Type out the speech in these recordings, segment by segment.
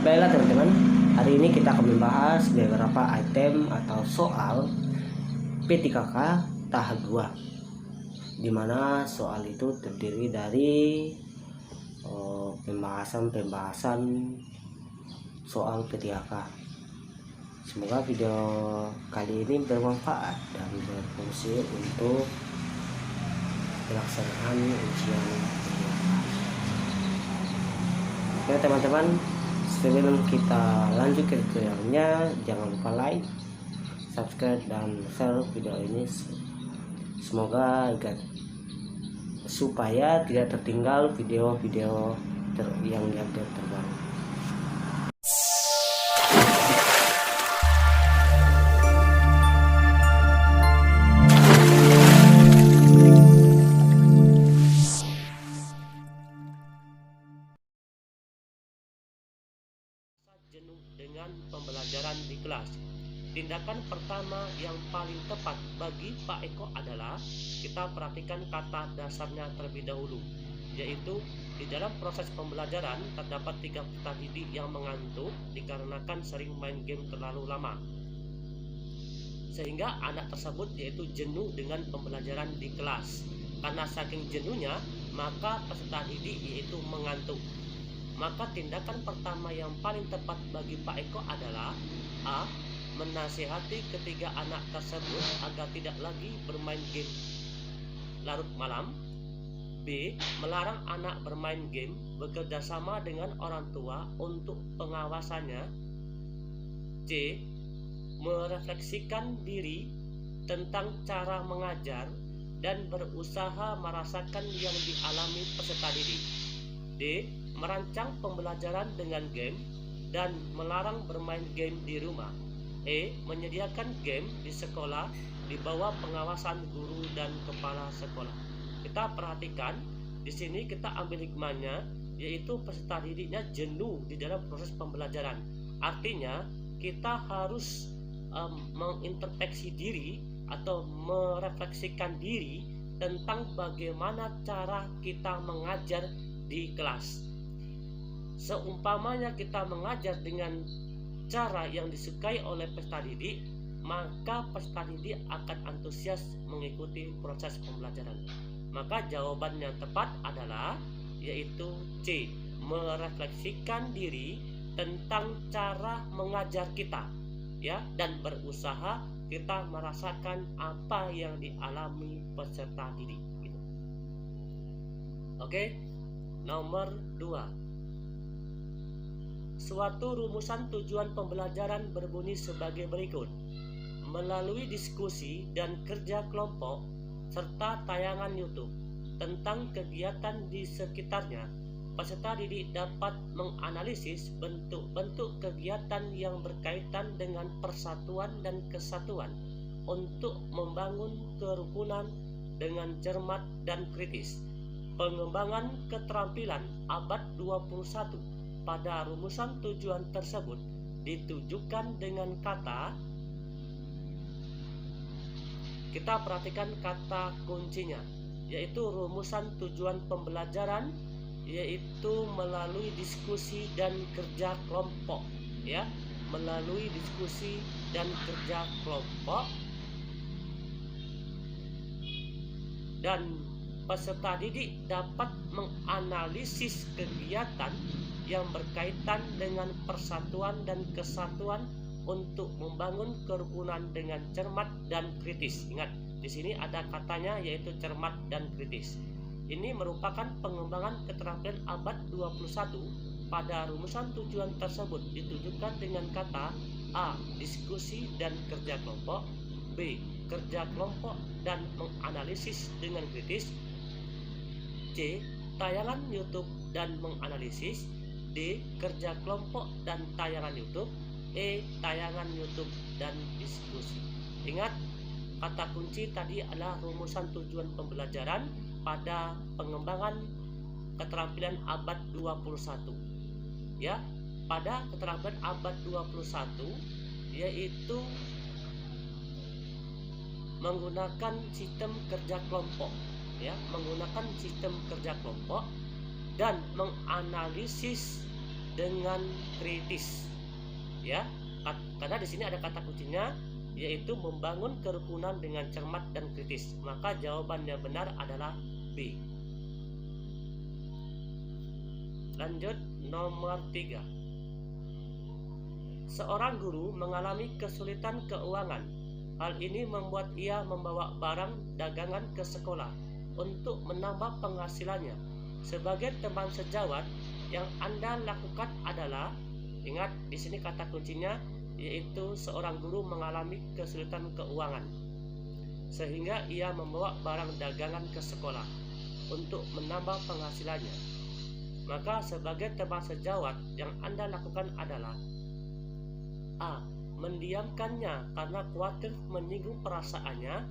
Baiklah teman-teman, hari ini kita akan membahas beberapa item atau soal P3K tahap 2, dimana soal itu terdiri dari pembahasan soal P3K. Semoga video kali ini bermanfaat dan berfungsi untuk pelaksanaan ujian P3K. Oke teman-teman, sebelum kita lanjut ke tutorialnya, jangan lupa like, subscribe, dan share video ini. Semoga supaya tidak tertinggal video-video yang diupdate terbaru. Jenuh dengan pembelajaran di kelas. Tindakan pertama yang paling tepat bagi Pak Eko adalah kita perhatikan kata dasarnya terlebih dahulu, yaitu di dalam proses pembelajaran terdapat 3 peserta didik yang mengantuk dikarenakan sering main game terlalu lama, sehingga anak tersebut yaitu jenuh dengan pembelajaran di kelas. Karena saking jenuhnya, maka peserta didik yaitu mengantuk. Maka tindakan pertama yang paling tepat bagi Pak Eko adalah A. Menasihati ketiga anak tersebut agar tidak lagi bermain game larut malam. B. Melarang anak bermain game, bekerja sama dengan orang tua untuk pengawasannya. C. Merefleksikan diri tentang cara mengajar dan berusaha merasakan yang dialami peserta didik. D. Merancang pembelajaran dengan game dan melarang bermain game di rumah. E. Menyediakan game di sekolah di bawah pengawasan guru dan kepala sekolah. Kita perhatikan di sini, kita ambil hikmahnya, yaitu peserta didiknya jenuh di dalam proses pembelajaran. Artinya kita harus mengintrospeksi diri atau merefleksikan diri tentang bagaimana cara kita mengajar di kelas. Seumpamanya kita mengajar dengan cara yang disukai oleh peserta didik, maka peserta didik akan antusias mengikuti proses pembelajaran. Maka jawaban yang tepat adalah yaitu C. Merefleksikan diri tentang cara mengajar kita, ya, dan berusaha kita merasakan apa yang dialami peserta didik. Gitu. Oke, nomor 2. Suatu rumusan tujuan pembelajaran berbunyi sebagai berikut. Melalui diskusi dan kerja kelompok serta tayangan YouTube tentang kegiatan di sekitarnya, peserta didik dapat menganalisis bentuk-bentuk kegiatan yang berkaitan dengan persatuan dan kesatuan untuk membangun kerukunan dengan cermat dan kritis. Pengembangan keterampilan abad 21 pada rumusan tujuan tersebut ditujukan dengan kata, kita perhatikan kata kuncinya, yaitu rumusan tujuan pembelajaran, yaitu melalui diskusi dan kerja kelompok, ya, melalui diskusi dan kerja kelompok. Dan peserta didik dapat menganalisis kegiatan yang berkaitan dengan persatuan dan kesatuan untuk membangun kerukunan dengan cermat dan kritis. Ingat, di sini ada katanya yaitu cermat dan kritis. Ini merupakan pengembangan keterampilan abad 21 pada rumusan tujuan tersebut ditujukan dengan kata A. Diskusi dan kerja kelompok. B. Kerja kelompok dan menganalisis dengan kritis. C. Tayangan YouTube dan menganalisis. D. Kerja kelompok dan tayangan YouTube. E. Tayangan YouTube dan diskusi. Ingat, kata kunci tadi adalah rumusan tujuan pembelajaran pada pengembangan keterampilan abad 21. Ya, pada keterampilan abad 21 yaitu menggunakan sistem kerja kelompok, menggunakan sistem kerja kelompok dan menganalisis dengan kritis. Ya, karena di sini ada kata kuncinya, yaitu membangun kerukunan dengan cermat dan kritis. Maka jawaban yang benar adalah B. Lanjut nomor 3. Seorang guru mengalami kesulitan keuangan. Hal ini membuat ia membawa barang dagangan ke sekolah untuk menambah penghasilannya. Sebagai teman sejawat, yang Anda lakukan adalah, ingat di sini kata kuncinya, yaitu seorang guru mengalami kesulitan keuangan sehingga ia membawa barang dagangan ke sekolah untuk menambah penghasilannya. Maka sebagai teman sejawat, yang Anda lakukan adalah A. Mendiamkannya karena khawatir menyinggung perasaannya.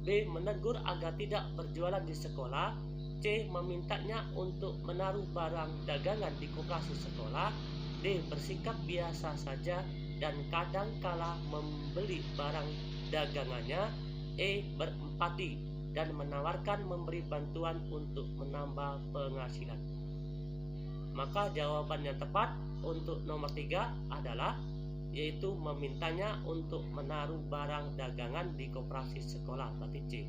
B. Menegur agar tidak berjualan di sekolah. C. Memintanya untuk menaruh barang dagangan di koperasi sekolah. D. Bersikap biasa saja dan kadang-kala membeli barang dagangannya. E. Berempati dan menawarkan memberi bantuan untuk menambah penghasilan. Maka jawaban yang tepat untuk nomor 3 adalah, yaitu memintanya untuk menaruh barang dagangan di koperasi sekolah, berarti C.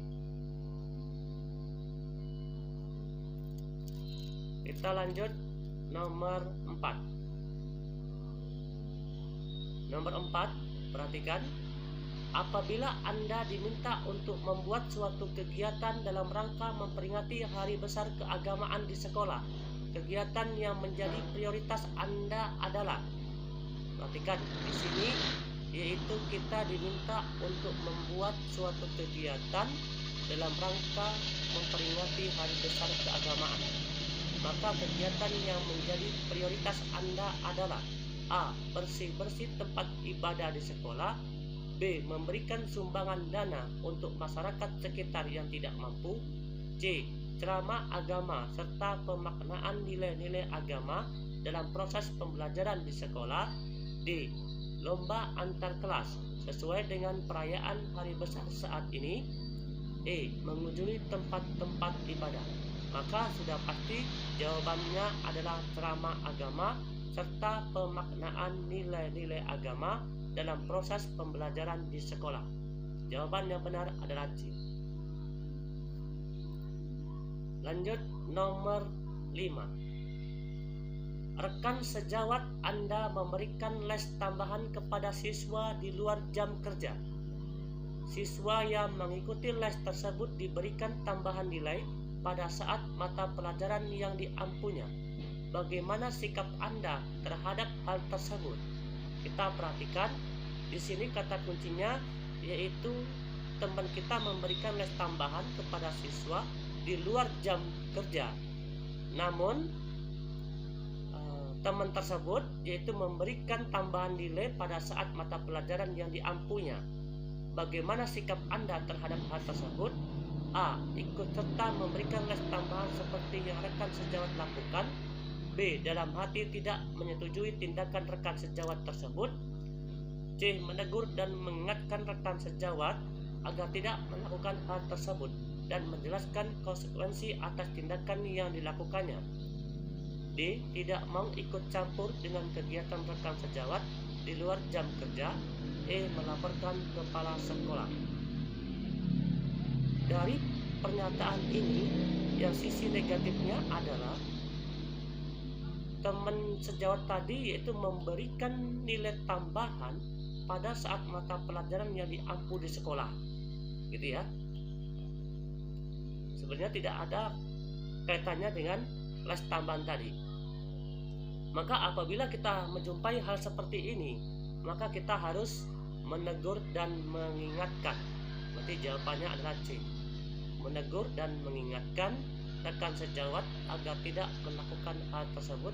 Kita lanjut nomor 4. Nomor 4, perhatikan. Apabila Anda diminta untuk membuat suatu kegiatan dalam rangka memperingati hari besar keagamaan di sekolah, kegiatan yang menjadi prioritas Anda adalah, perhatikan di sini, yaitu kita diminta untuk membuat suatu kegiatan dalam rangka memperingati hari besar keagamaan. Maka kegiatan yang menjadi prioritas Anda adalah A. Bersih-bersih tempat ibadah di sekolah. B. Memberikan sumbangan dana untuk masyarakat sekitar yang tidak mampu. C. Ceramah agama serta pemaknaan nilai-nilai agama dalam proses pembelajaran di sekolah. D. Lomba antar kelas sesuai dengan perayaan hari besar saat ini. E. Mengunjungi tempat-tempat ibadah. Maka sudah pasti jawabannya adalah ceramah agama serta pemaknaan nilai-nilai agama dalam proses pembelajaran di sekolah. Jawaban yang benar adalah C. Lanjut nomor 5. Rekan sejawat Anda memberikan les tambahan kepada siswa di luar jam kerja. Siswa yang mengikuti les tersebut diberikan tambahan nilai pada saat mata pelajaran yang diampunya. Bagaimana sikap Anda terhadap hal tersebut? Kita perhatikan di sini kata kuncinya, yaitu teman kita memberikan les tambahan kepada siswa di luar jam kerja. Namun teman tersebut yaitu memberikan tambahan nilai pada saat mata pelajaran yang diampunya. Bagaimana sikap Anda terhadap hal tersebut? A. Ikut serta memberikan les tambahan seperti yang rekan sejawat lakukan. B. Dalam hati tidak menyetujui tindakan rekan sejawat tersebut. C. Menegur dan mengingatkan rekan sejawat agar tidak melakukan hal tersebut dan menjelaskan konsekuensi atas tindakan yang dilakukannya. D. Tidak mau ikut campur dengan kegiatan rekan sejawat di luar jam kerja. E. Melaporkan kepala sekolah. Dari pernyataan ini, yang sisi negatifnya adalah teman sejawat tadi yaitu memberikan nilai tambahan pada saat mata pelajaran yang diampu di sekolah, gitu ya. Sebenarnya tidak ada kaitannya dengan les tambahan tadi. Maka apabila kita menjumpai hal seperti ini, maka kita harus menegur dan mengingatkan. Berarti jawabannya adalah C. Menegur dan mengingatkan rekan sejawat agar tidak melakukan hal tersebut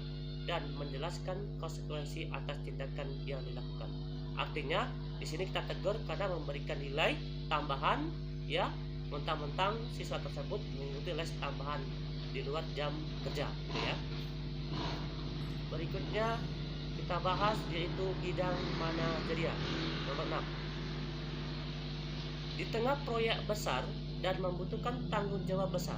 dan menjelaskan konsekuensi atas tindakan yang dilakukan. Artinya di sini kita tegur karena memberikan nilai tambahan, ya, mentang-mentang siswa tersebut mengikuti les tambahan di luar jam kerja, gitu ya. Berikutnya kita bahas yaitu bidang manajerial nomor 6. Di tengah proyek besar dan membutuhkan tanggung jawab besar,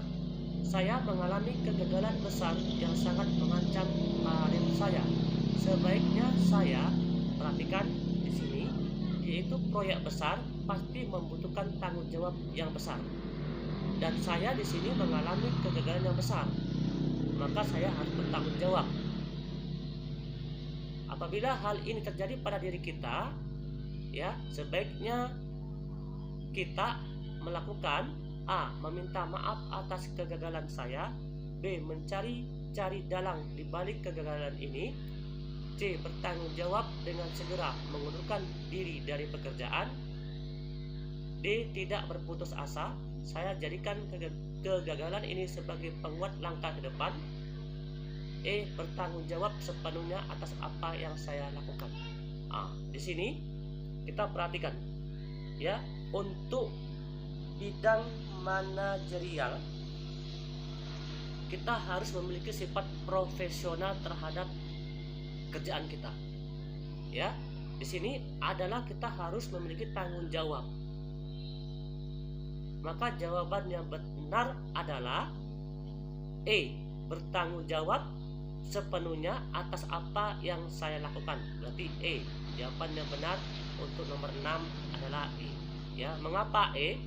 saya mengalami kegagalan besar yang sangat mengancam karir saya. sebaiknya saya perhatikan di sini, yaitu proyek besar pasti membutuhkan tanggung jawab yang besar. Dan saya di sini mengalami kegagalan yang besar, maka saya harus bertanggung jawab. Apabila hal ini terjadi pada diri kita, ya, sebaiknya kita melakukan A. Meminta maaf atas kegagalan saya. B. Mencari dalang di balik kegagalan ini. C. Bertanggung jawab dengan segera mengundurkan diri dari pekerjaan. D. Tidak berputus asa. Saya jadikan kegagalan ini sebagai penguat langkah ke depan. E. Bertanggung jawab sepenuhnya atas apa yang saya lakukan. Di sini kita perhatikan, ya, untuk bidang manajerial kita harus memiliki sifat profesional terhadap kerjaan kita. Ya, di sini adalah kita harus memiliki tanggung jawab. Maka jawaban yang benar adalah E. Bertanggung jawab sepenuhnya atas apa yang saya lakukan. Berarti E. Jawaban yang benar untuk nomor 6 adalah E. Ya, mengapa E?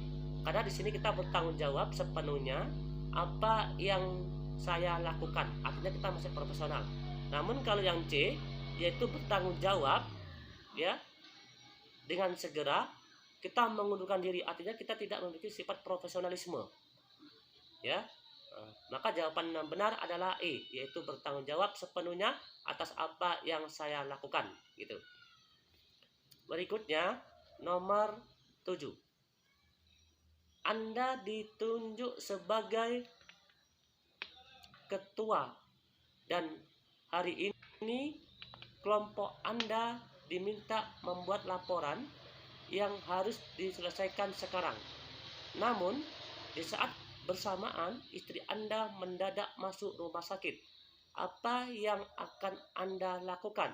Karena di sini kita bertanggung jawab sepenuhnya apa yang saya lakukan. Artinya kita masih profesional. Namun kalau yang C, yaitu bertanggung jawab, ya, dengan segera kita mengundurkan diri. Artinya kita tidak memiliki sifat profesionalisme. Ya, maka jawaban yang benar adalah E, yaitu bertanggung jawab sepenuhnya atas apa yang saya lakukan, gitu. Berikutnya nomor 7. Anda ditunjuk sebagai ketua dan hari ini kelompok Anda diminta membuat laporan yang harus diselesaikan sekarang. Namun di saat bersamaan istri Anda mendadak masuk rumah sakit. Apa yang akan Anda lakukan?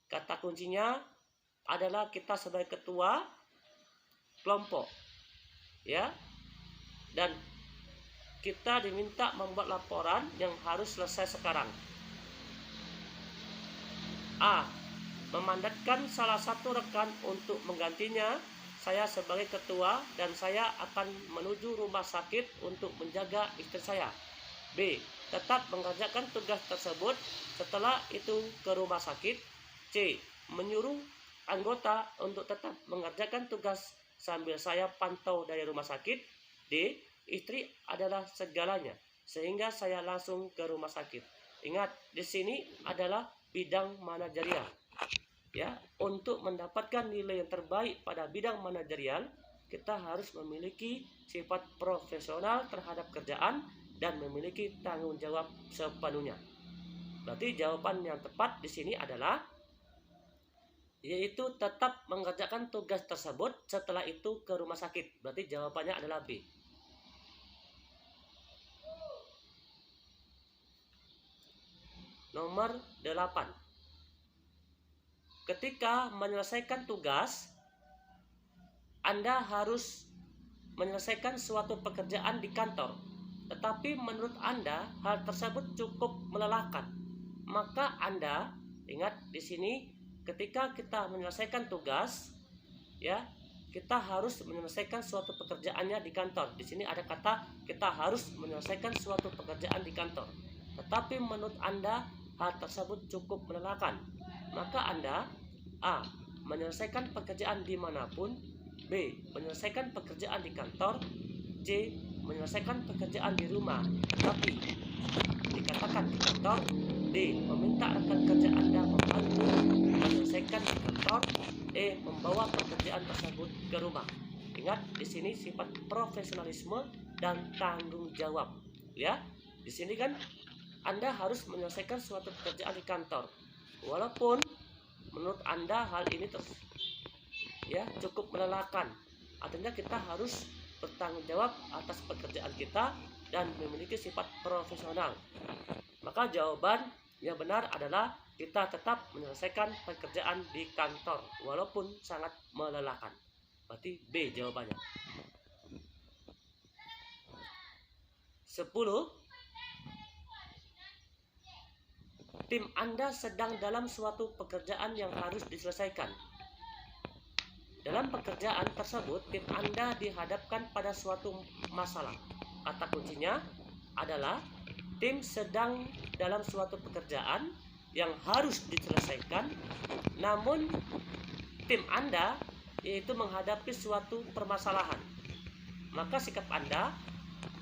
Kata kuncinya adalah kita sebagai ketua kelompok, ya, dan kita diminta membuat laporan yang harus selesai sekarang. A. Memandatkan salah satu rekan untuk menggantinya. Saya sebagai ketua dan saya akan menuju rumah sakit untuk menjaga istri saya. B. Tetap mengerjakan tugas tersebut setelah itu ke rumah sakit. C. Menyuruh anggota untuk tetap mengerjakan tugas sambil saya pantau dari rumah sakit. D. Istri adalah segalanya sehingga saya langsung ke rumah sakit. Ingat, di sini adalah bidang manajerial. Ya, untuk mendapatkan nilai yang terbaik pada bidang manajerial, kita harus memiliki sifat profesional terhadap kerjaan dan memiliki tanggung jawab sepenuhnya. Berarti jawaban yang tepat di sini adalah yaitu tetap mengerjakan tugas tersebut setelah itu ke rumah sakit. Berarti jawabannya adalah B. Nomor 8. Ketika menyelesaikan tugas, Anda harus menyelesaikan suatu pekerjaan di kantor. Tetapi menurut Anda hal tersebut cukup melelahkan. Maka Anda ingat di sini ketika kita menyelesaikan tugas, ya, kita harus menyelesaikan suatu pekerjaannya di kantor. Di sini ada kata kita harus menyelesaikan suatu pekerjaan di kantor. Tetapi menurut Anda hal tersebut cukup melelahkan. Maka Anda A. Menyelesaikan pekerjaan dimanapun. B. Menyelesaikan pekerjaan di kantor. C. Menyelesaikan pekerjaan di rumah tapi dikatakan di kantor. D. Meminta rekan kerja Anda membantu menyelesaikan di kantor. E. Membawa pekerjaan tersebut ke rumah. Ingat, di sini sifat profesionalisme dan tanggung jawab. Ya, di sini kan Anda harus menyelesaikan suatu pekerjaan di kantor. Walaupun menurut Anda hal ini cukup melelahkan. Artinya kita harus bertanggung jawab atas pekerjaan kita dan memiliki sifat profesional. Maka jawaban yang benar adalah kita tetap menyelesaikan pekerjaan di kantor walaupun sangat melelahkan. Berarti B jawabannya. 10. tim Anda sedang dalam suatu pekerjaan yang harus diselesaikan. Dalam pekerjaan tersebut, tim Anda dihadapkan pada suatu masalah. Kata kuncinya adalah tim sedang dalam suatu pekerjaan yang harus diselesaikan, namun tim Anda yaitu menghadapi suatu permasalahan. Maka sikap Anda: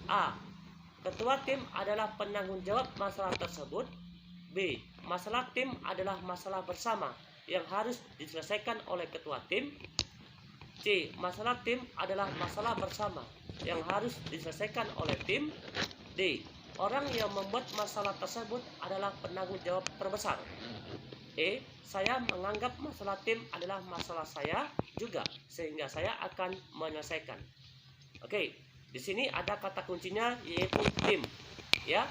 A. Ketua tim adalah penanggung jawab masalah tersebut. B. Masalah tim adalah masalah bersama yang harus diselesaikan oleh ketua tim. C. Masalah tim adalah masalah bersama yang harus diselesaikan oleh tim. D. Orang yang membuat masalah tersebut adalah penanggung jawab terbesar. E. Saya menganggap masalah tim adalah masalah saya juga, sehingga saya akan menyelesaikan. Oke, di sini ada kata kuncinya yaitu tim. Ya,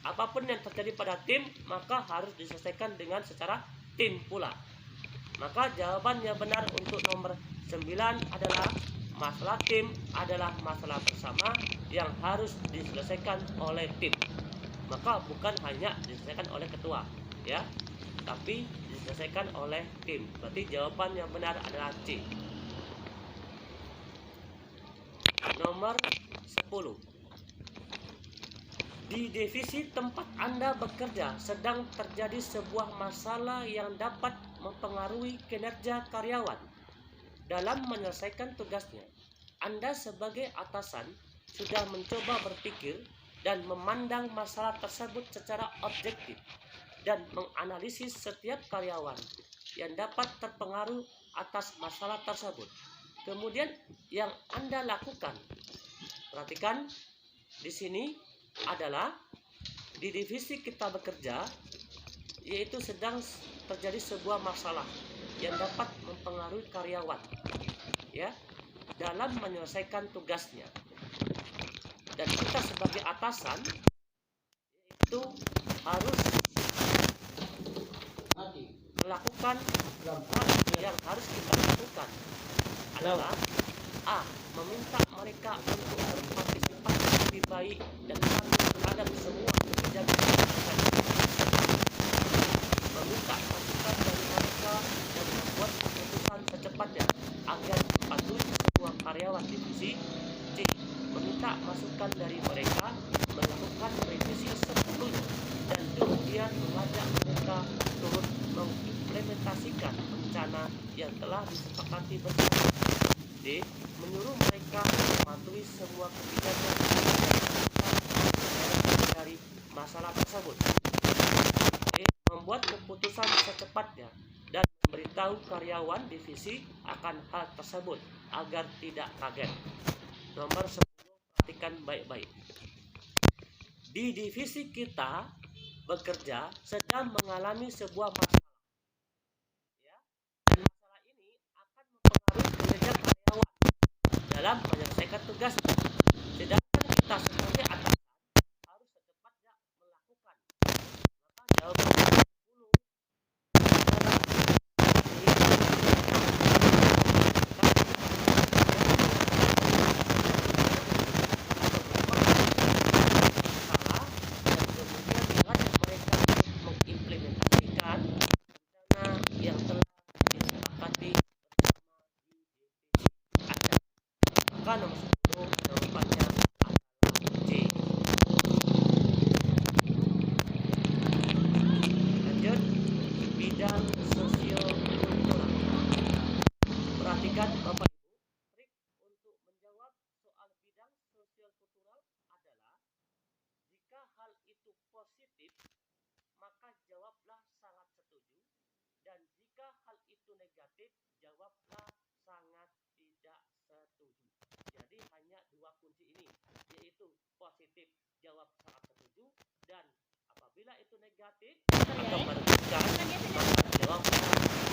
apapun yang terjadi pada tim maka harus diselesaikan dengan secara tim pula. Maka jawaban yang benar untuk nomor 9 adalah masalah tim adalah masalah bersama yang harus diselesaikan oleh tim. Maka bukan hanya diselesaikan oleh ketua, ya, tapi diselesaikan oleh tim. Berarti jawaban yang benar adalah C. Nomor 10. Di divisi tempat Anda bekerja sedang terjadi sebuah masalah yang dapat mempengaruhi kinerja karyawan dalam menyelesaikan tugasnya. Anda sebagai atasan sudah mencoba berpikir dan memandang masalah tersebut secara objektif dan menganalisis setiap karyawan yang dapat terpengaruh atas masalah tersebut. Kemudian yang Anda lakukan, perhatikan di sini adalah di divisi kita bekerja, yaitu sedang terjadi sebuah masalah yang dapat mempengaruhi karyawan, ya, dalam menyelesaikan tugasnya. Dan kita sebagai atasan itu harus melakukan hal yang harus kita lakukan adalah A. Meminta mereka untuk berpartisipasi lebih baik dan terhadap semua kebijakan. Meminta masukan dari mereka dan membuat keputusan secepatnya agar mematuhi semua karyawan divisi. C. Meminta masukan dari mereka, melakukan revisi sepenuhnya dan kemudian mengajak mereka turut mengimplementasikan rencana yang telah disepakati bersama. D. Menyuruh mereka mematuhi semua kebijakan dari masalah tersebut. E. Membuat keputusan secepatnya dan memberitahu karyawan divisi akan hal tersebut agar tidak kaget. Nomor 10, perhatikan baik-baik. Di divisi kita bekerja sedang mengalami sebuah masalah, ya, dan masalah ini akan mempengaruhi kinerja karyawan dalam menyelesaikan tugas. Sedangkan kita sebagai atasan harus secepatnya melakukan. Maka jawaban 10 adalah mengimplementasikan rencana yang telah disepakati bersama di divisi Anda. Maka nomor 10 jawabannya adalah C. Lanjut, bidang sosio-kultural. Perhatikan Bapak Ibu, trik untuk menjawab soal bidang sosial-kultural adalah jika hal itu positif, maka jawablah sangat setuju, dan jika hal itu negatif, jawablah sangat tidak setuju. Jadi hanya dua kunci ini, yaitu positif jawab sangat setuju, dan apabila itu negatif atau merugikan, maka jawablah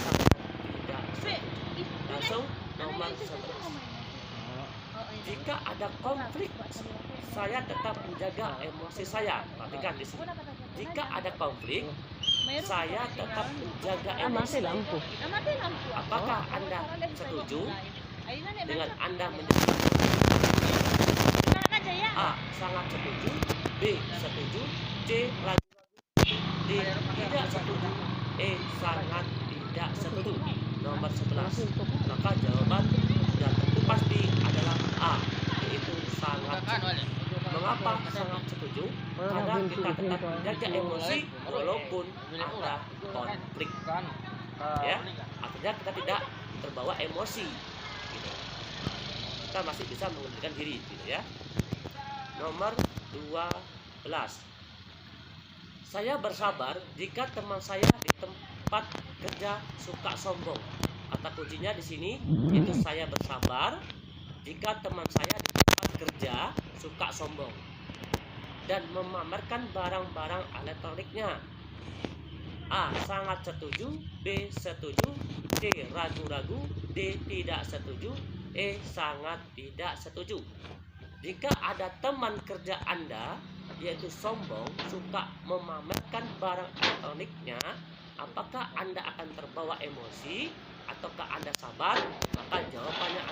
sangat tidak setuju. Langsung nomor 11. Jika ada konflik, saya tetap menjaga emosi saya. Perhatikan di sini. Jika ada konflik, saya tetap menjaga emosi. Apakah Anda setuju dengan Anda menjaga emosi? A. Sangat setuju. B. Setuju. C. Ragu-ragu. D. Tidak setuju. E. Sangat tidak setuju. Nomor 11. Maka jawaban sudah tentu pasti adalah A, yaitu sangat setuju. Mengapa sangat setuju? Karena kita tetap menjaga emosi walaupun ada konflik. Ya, artinya kita tidak terbawa emosi. Gitu. Kita masih bisa mengendalikan diri, gitu ya. Nomor 12. Saya bersabar jika teman saya di tempat kerja suka sombong. Kata kuncinya di sini itu saya bersabar jika teman saya di tempat kerja suka sombong dan memamerkan barang-barang elektroniknya. A. Sangat setuju. B. Setuju. C. Ragu-ragu. D. Tidak setuju. E. Sangat tidak setuju. Jika ada teman kerja Anda yaitu sombong, suka memamerkan barang elektroniknya, apakah Anda akan terbawa emosi ataukah Anda sabar? Maka jawabannya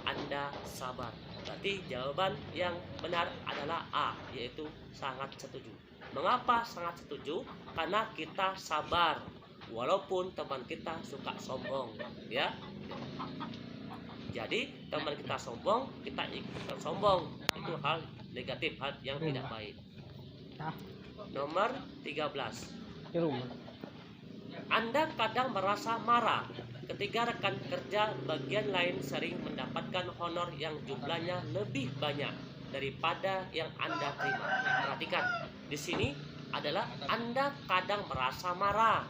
Anda sabar. Berarti jawaban yang benar adalah A, yaitu sangat setuju. Mengapa sangat setuju? Karena kita sabar walaupun teman kita suka sombong, ya. Jadi teman kita sombong, kita ikutan sombong. Itu hal negatif, hal yang tidak baik. Nomor 13. Anda kadang merasa marah ketika rekan kerja bagian lain sering mendapatkan honor yang jumlahnya lebih banyak daripada yang Anda terima. Perhatikan, di sini adalah Anda kadang merasa marah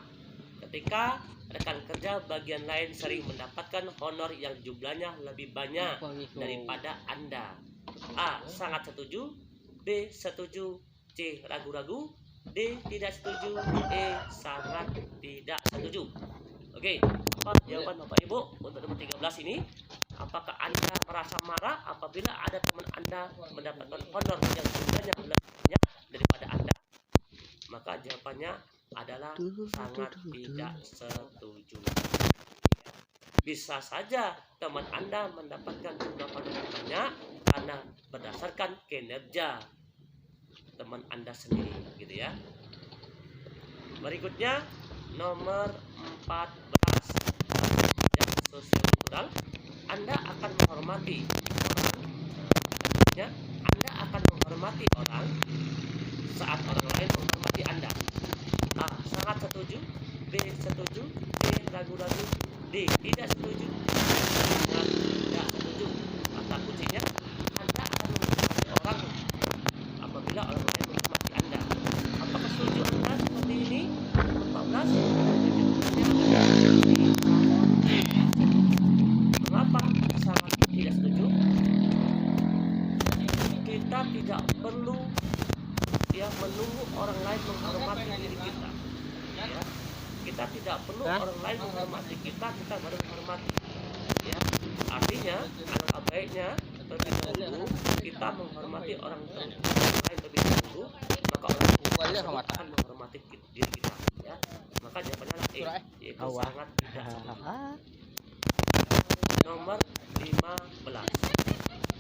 ketika rekan kerja bagian lain sering mendapatkan honor yang jumlahnya lebih banyak daripada Anda. A. Sangat setuju. B. Setuju. C. Ragu-ragu. D. Tidak setuju. E. Sangat tidak setuju. Oke, apa jawaban Bapak Ibu untuk nomor 13 ini? Apakah Anda merasa marah apabila ada teman Anda mendapatkan honor yang jumlahnya lebih banyak daripada Anda? Maka jawabannya adalah sangat tidak setuju. Bisa saja teman Anda mendapatkan jumlah honor yang banyak karena berdasarkan kinerja teman Anda sendiri, gitu ya. Berikutnya nomor 14. Yang sosial Anda akan menghormati orang. Artinya Anda akan menghormati orang saat orang lain menghormati Anda. A. Sangat setuju. B. Setuju. C. Ragu-ragu. D. Tidak setuju. Sangat tidak setuju. Kata kuncinya Anda akan menghormati orang apabila orang lain menghormati Anda. Apakah setuju Anda seperti ini? 14. Mengapa sangat tidak setuju? Kita tidak perlu menunggu orang lain menghormati diri kita. Ya. Kita tidak perlu orang lain menghormati kita baru menghormati. Ya. Artinya, alangkah baiknya terlebih dahulu kita menghormati orang lain terlebih dahulu, maka orang lain akan menghormati diri kita. Ya. Maka jawabannya adalah E, yaitu sangat tidak setuju. Nomor 15.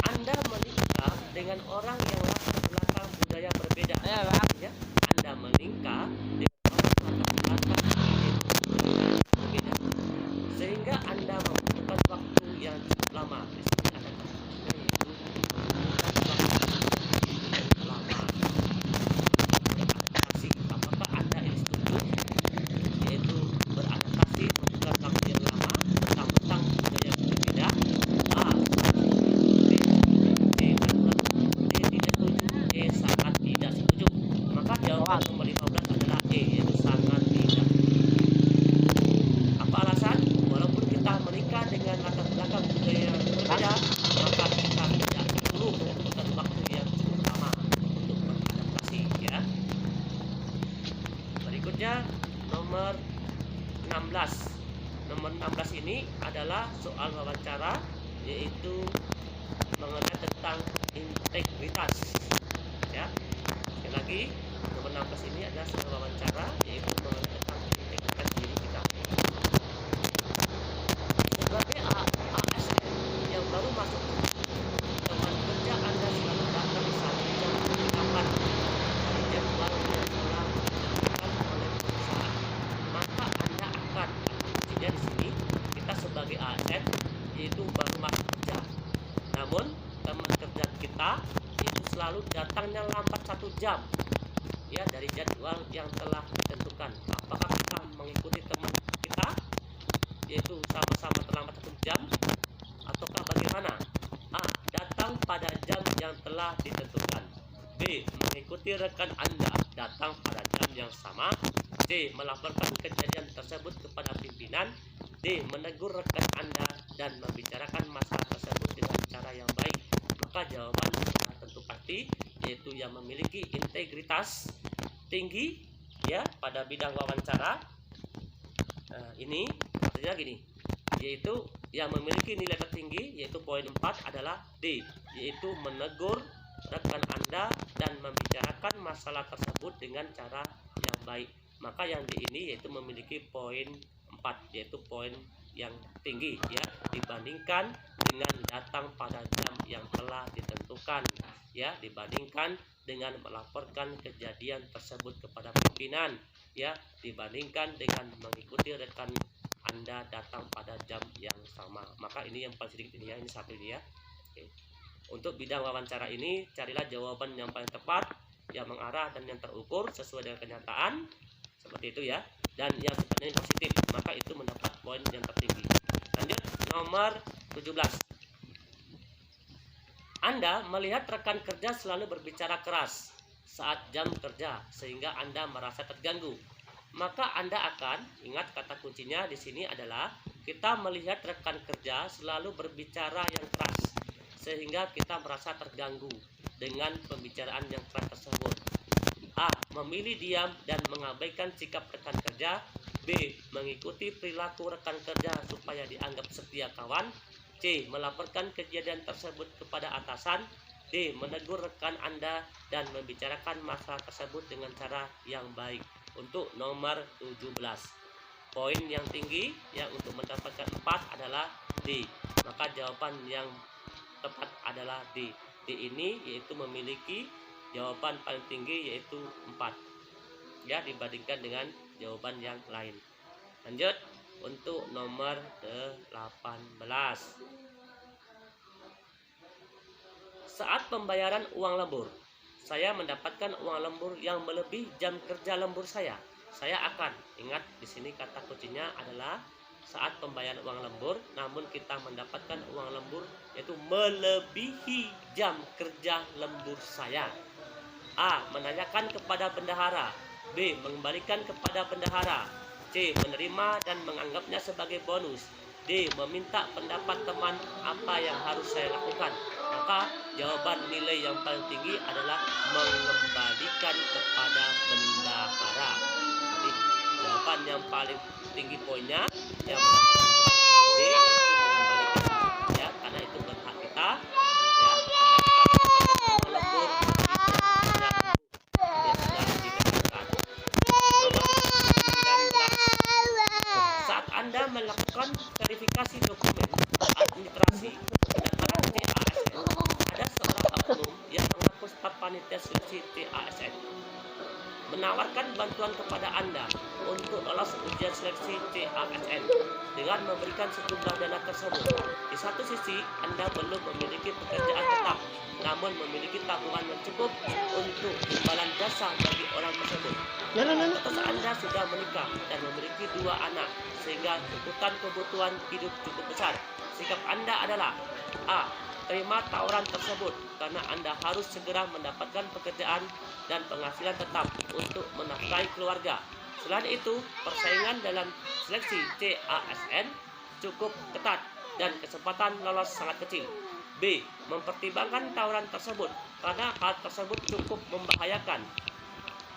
Anda menikah dengan orang yang latar belakang budaya berbeda. Artinya Anda menikah dengan orang latar belakang budaya berbeda, sehingga Anda membutuhkan waktu yang cukup lama. Di sini ada kata yaitu lama. Beradaptasi. Apakah Anda ini setuju? Yaitu beradaptasi membutuhkan waktu yang lama tentang budaya berbeda. A. B. C. D. Tidak setuju. E. Sangat tidak setuju. Maka jawaban nomor 15 adalah E, yaitu sangat tidak. Apa alasan? Walaupun kita menikah dengan latar belakang budaya yang berbeda, maka kita tidak perlu membutuhkan waktu yang cukup lama untuk beradaptasi, ya. Berikutnya nomor 16. Nomor 16 ini adalah soal wawancara, yaitu mengenai tentang integritas. Ya. Sekali lagi, nomor 16 ini adalah soal wawancara, yaitu mengenai tentang integritas diri kita. Sebagai ASN yang baru masuk, teman kerja Anda selalu datang 1 jam lebih lambat dari jadwal yang telah ditentukan misalnya di sini kita sebagai ASN yaitu baru masuk kerja, namun teman kerja kita itu selalu datangnya lambat 1 jam ya dari jadwal yang telah ditentukan. Apakah kita mengikuti teman kita yaitu sama-sama terlambat 1 jam ataukah bagaimana? A. Datang pada jam yang telah ditentukan. B. Mengikuti rekan Anda datang pada jam yang sama. C. Melaporkan kejadian tersebut kepada pimpinan. D. Menegur rekan Anda dan membicarakan masalah tersebut dengan cara yang baik. Maka jawaban sudah tentu pasti, yaitu yang memiliki integritas tinggi ya pada bidang wawancara. Ini artinya gini, yaitu yang memiliki nilai tertinggi yaitu poin 4 adalah D, yaitu menegur rekan Anda dan membicarakan masalah tersebut dengan cara yang baik. Maka yang D ini yaitu memiliki poin 4, yaitu poin yang tinggi ya dibandingkan dengan datang pada jam yang telah ditentukan ya, dibandingkan dengan melaporkan kejadian tersebut kepada pimpinan ya, dibandingkan dengan mengikuti rekan Anda datang pada jam yang sama. Maka ini yang paling sedikit ini ya, ini satu ini ya. Oke. Untuk bidang wawancara ini carilah jawaban yang paling tepat, yang mengarah dan yang terukur sesuai dengan kenyataan, seperti itu ya, dan yang sifatnya positif, maka itu mendapat poin yang tertinggi. Lanjut nomor 17. Anda melihat rekan kerja selalu berbicara keras saat jam kerja sehingga Anda merasa terganggu. Maka Anda akan ingat kata kuncinya di sini adalah kita melihat rekan kerja selalu berbicara yang keras sehingga kita merasa terganggu dengan pembicaraan yang keras tersebut. A. Memilih diam dan mengabaikan sikap rekan kerja. B. Mengikuti perilaku rekan kerja supaya dianggap setia kawan. C. Melaporkan kejadian tersebut kepada atasan. D. Menegur rekan Anda dan membicarakan masalah tersebut dengan cara yang baik. Untuk nomor 17, poin yang tinggi yang untuk mendapatkan 4 adalah D. Maka jawaban yang tepat adalah D. D ini yaitu memiliki jawaban paling tinggi yaitu 4 ya, dibandingkan dengan jawaban yang lain. Lanjut untuk nomor 18. Saat pembayaran uang lembur, saya mendapatkan uang lembur yang melebihi jam kerja lembur saya. Saya akan ingat di sini kata kuncinya adalah saat pembayaran uang lembur, namun kita mendapatkan uang lembur yaitu melebihi jam kerja lembur saya. A. Menanyakan kepada bendahara. B. Mengembalikan kepada bendahara. C. Menerima dan menganggapnya sebagai bonus. D. Meminta pendapat teman apa yang harus saya lakukan. Maka jawaban nilai yang paling tinggi adalah mengembalikan kepada bendahara. Jadi jawaban yang paling tinggi poinnya yang mendapatkan D itu mengembalikan ya, karena itu berhak kita ya, karena lembur saat Anda melakukan verifikasi dokumen administrasi pendaftaran TASN, ada seorang oknum yang mengaku staf panitia seleksi TASN menawarkan bantuan kepada Anda untuk lolos ujian seleksi TASN dengan memberikan sejumlah dana tersebut. Di satu sisi, Anda belum memiliki pekerjaan tetap, namun memiliki tabungan yang cukup untuk imbalan jasa bagi orang tersebut. Atas Anda sudah menikah dan memiliki 2 anak, sehingga tuntutan kebutuhan hidup cukup besar. Sikap Anda adalah A. Terima tawaran tersebut karena Anda harus segera mendapatkan pekerjaan dan penghasilan tetap untuk menafkahi keluarga. Selain itu, persaingan dalam seleksi TASN cukup ketat dan kesempatan lolos sangat kecil. B. Mempertimbangkan tawaran tersebut karena hal tersebut cukup membahayakan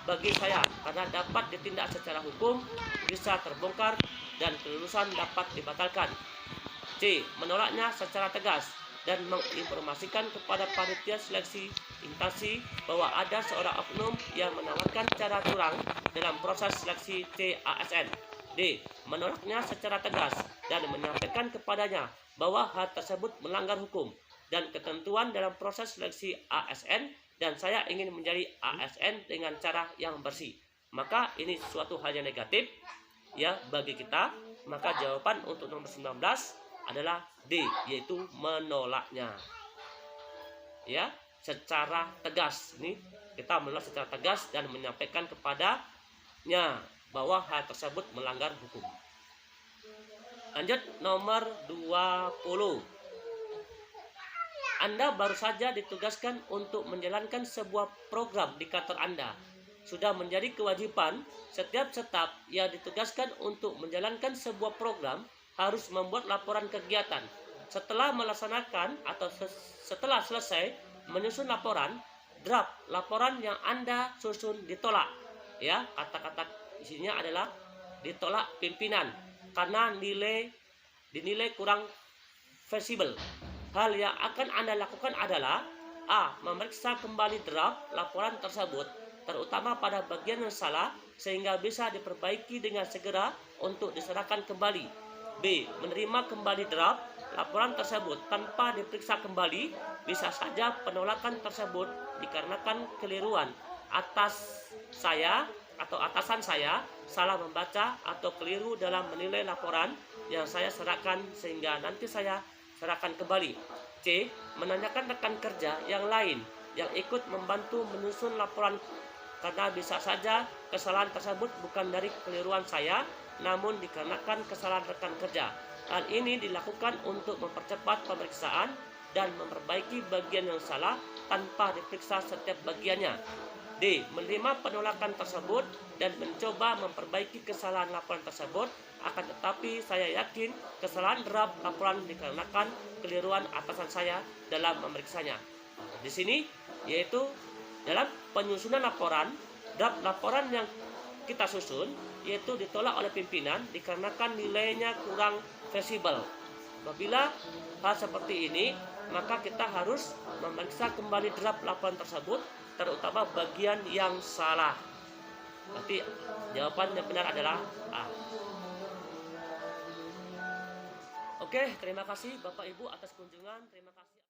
bagi saya karena dapat ditindak secara hukum, bisa terbongkar, dan kelulusan dapat dibatalkan. C. Menolaknya secara tegas dan menginformasikan kepada panitia seleksi instansi bahwa ada seorang oknum yang menawarkan cara curang dalam proses seleksi TASN. D. Menolaknya secara tegas dan menyampaikan kepadanya bahwa hal tersebut melanggar hukum dan ketentuan dalam proses seleksi ASN dan saya ingin menjadi ASN dengan cara yang bersih. Maka ini suatu hal yang negatif ya bagi kita, maka jawaban untuk nomor 19 adalah D, yaitu menolaknya. Ya, secara tegas. Ini kita menolak secara tegas dan menyampaikan kepadanya bahwa hal tersebut melanggar hukum. Lanjut nomor 20. Anda baru saja ditugaskan untuk menjalankan sebuah program di kantor Anda. Sudah menjadi kewajiban setiap staf yang ditugaskan untuk menjalankan sebuah program harus membuat laporan kegiatan. Setelah melaksanakan atau setelah selesai menyusun laporan, draft laporan yang Anda susun ditolak. Ya, kata-kata isinya adalah ditolak pimpinan karena dinilai kurang fleksibel. Hal yang akan Anda lakukan adalah A. Memeriksa kembali draft laporan tersebut, terutama pada bagian yang salah, sehingga bisa diperbaiki dengan segera untuk diserahkan kembali. B. Menerima kembali draft laporan tersebut tanpa diperiksa kembali. Bisa saja penolakan tersebut dikarenakan keliruan atas saya atau atasan saya salah membaca atau keliru dalam menilai laporan yang saya serahkan, sehingga nanti saya serahkan kembali. C. Menanyakan rekan kerja yang lain yang ikut membantu menyusun laporan, karena bisa saja kesalahan tersebut bukan dari keliruan saya, namun dikarenakan kesalahan rekan kerja. Hal ini dilakukan untuk mempercepat pemeriksaan dan memperbaiki bagian yang salah tanpa diperiksa setiap bagiannya. D. Menerima penolakan tersebut dan mencoba memperbaiki kesalahan laporan tersebut, akan tetapi saya yakin kesalahan draft laporan dikarenakan keliruan atasan saya dalam memeriksanya. Di sini yaitu dalam penyusunan laporan, draft laporan yang kita susun yaitu ditolak oleh pimpinan dikarenakan nilainya kurang fleksibel. Apabila hal seperti ini, maka kita harus memeriksa kembali draft laporan tersebut, terutama bagian yang salah. Berarti jawaban yang benar adalah A. Oke, terima kasih Bapak Ibu atas kunjungan. Terima kasih.